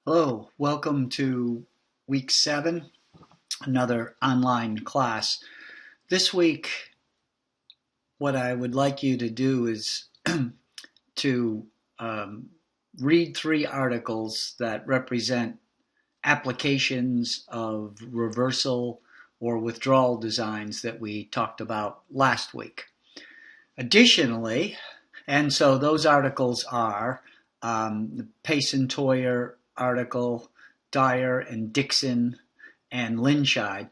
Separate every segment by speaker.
Speaker 1: Hello, welcome to week 7, another online class. This week, what I would like you to do is to read 3 articles that represent applications of reversal or withdrawal designs that we talked about last week. Additionally, and so those articles are the Pace and Toyer article, Dyer and Dixon and Linscheid.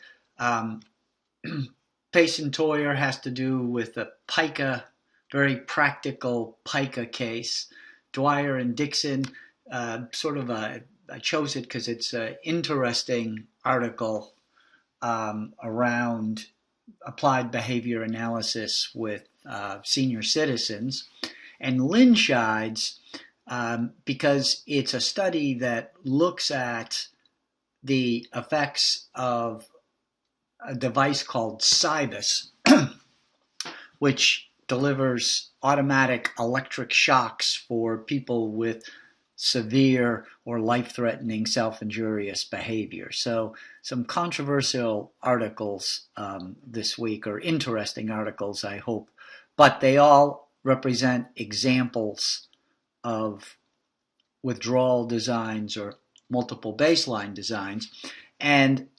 Speaker 1: Pace and Toyer has to do with the pica, very practical pica case. Dwyer and Dixon, I chose it because it's an interesting article around applied behavior analysis with senior citizens. And Linscheid's because it's a study that looks at the effects of a device called psy526, which delivers automatic electric shocks for people with severe or life-threatening self-injurious behavior. So some controversial articles this week, or interesting articles, I hope, but they all represent examples of withdrawal designs or multiple baseline designs. And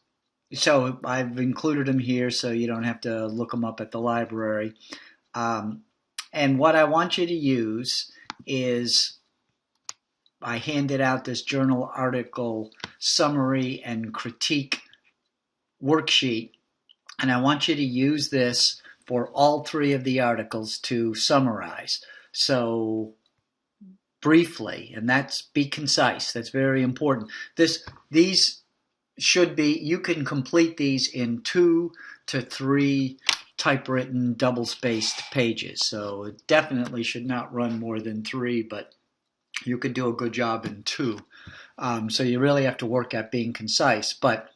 Speaker 1: so I've included them here so you don't have to look them up at the library. And what I want you to use is, I handed out this journal article summary and critique worksheet, and I want you to use this for all 3 of the articles to summarize. So briefly, and be concise. That's very important. These should be, you can complete these in 2 to 3 typewritten double-spaced pages. So it definitely should not run more than 3, but you could do a good job in 2. So you really have to work at being concise, but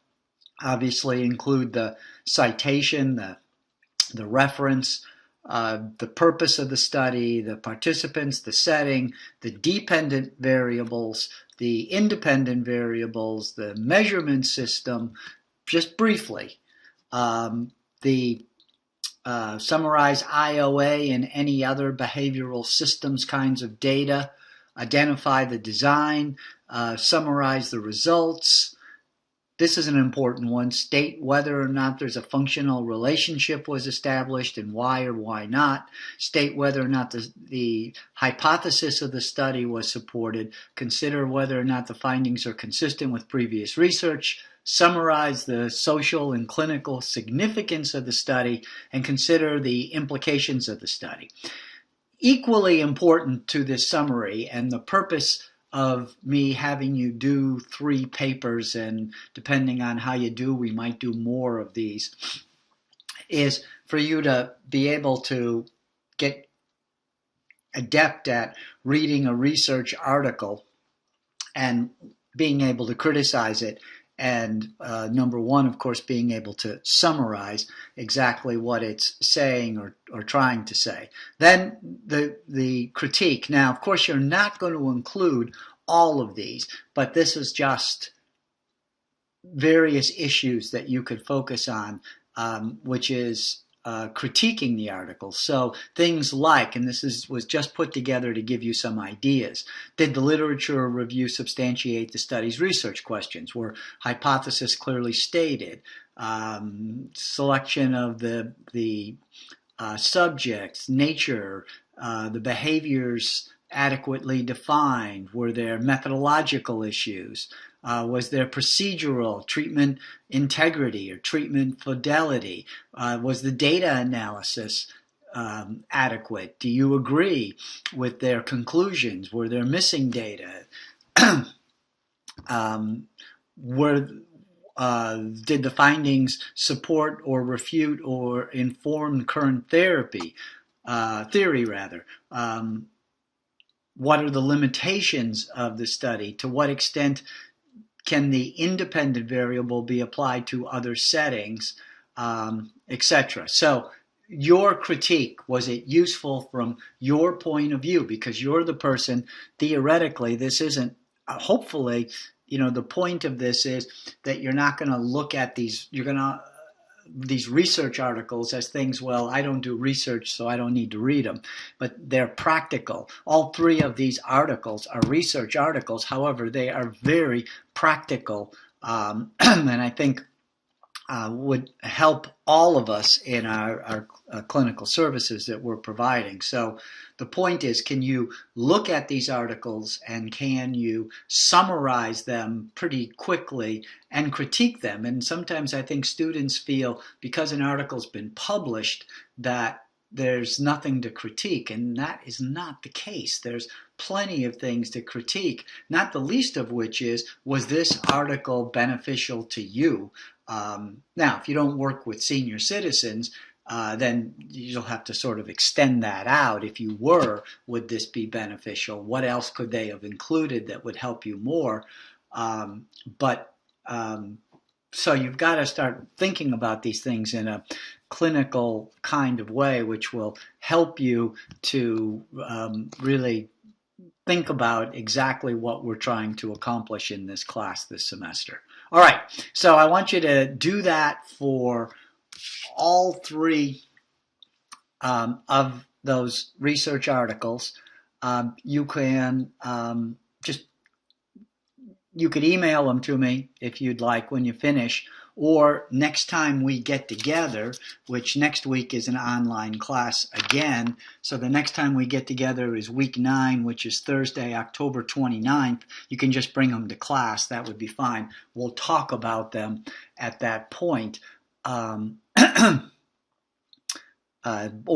Speaker 1: obviously include the citation, the reference, the purpose of the study, the participants, the setting, the dependent variables, the independent variables, the measurement system, just briefly. Summarize IOA and any other behavioral systems kinds of data, identify the design, summarize the results. This is an important one. State whether or not there's a functional relationship was established and why or why not. State whether or not the hypothesis of the study was supported. Consider whether or not the findings are consistent with previous research. Summarize the social and clinical significance of the study and consider the implications of the study. Equally important to this summary, and the purpose of me having you do 3 papers, and depending on how you do, we might do more of these, is for you to be able to get adept at reading a research article and being able to criticize it. And number 1, of course, being able to summarize exactly what it's saying or trying to say. Then the critique. Now, of course, you're not going to include all of these, but this is just various issues that you could focus on, which is critiquing the article. So things like, and this was just put together to give you some ideas, did the literature review substantiate the study's research questions? Were hypotheses clearly stated? Selection of the subjects, nature, the behaviors adequately defined? Were there methodological issues? Was there procedural treatment integrity or treatment fidelity? Was the data analysis adequate? Do you agree with their conclusions? Were there missing data? Did the findings support or refute or inform current theory? What are the limitations of the study? To what extent can the independent variable be applied to other settings, etc.? So your critique, was it useful from your point of view? Because you're the person, theoretically, this isn't, hopefully, the point of this is that you're not going to look at these research articles as things, well, I don't do research, so I don't need to read them. But they're practical. All three of these articles are research articles. However, they are very practical, and I think would help all of us in our clinical services that we're providing. So the point is, can you look at these articles and can you summarize them pretty quickly and critique them? And sometimes I think students feel because an article's been published that there's nothing to critique, and that is not the case. There's plenty of things to critique, not the least of which is, was this article beneficial to you? Now, if you don't work with senior citizens, then you'll have to sort of extend that out. If you were, would this be beneficial? What else could they have included that would help you more? So you've got to start thinking about these things in a clinical kind of way, which will help you to really think about exactly what we're trying to accomplish in this class this semester. All right, so I want you to do that for all three of those research articles. You can you could email them to me if you'd like when you finish, or next time we get together, which next week is an online class again. So the next time we get together is week 9, which is Thursday, October 29th. You can just bring them to class. That would be fine. We'll talk about them at that point. Or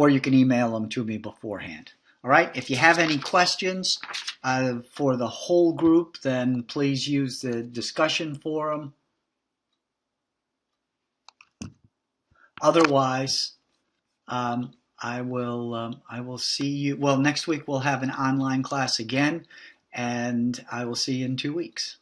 Speaker 1: you can email them to me beforehand. All right, if you have any questions for the whole group, then please use the discussion forum. Otherwise, I will see you. Well, next week we'll have an online class again, and I will see you in 2 weeks.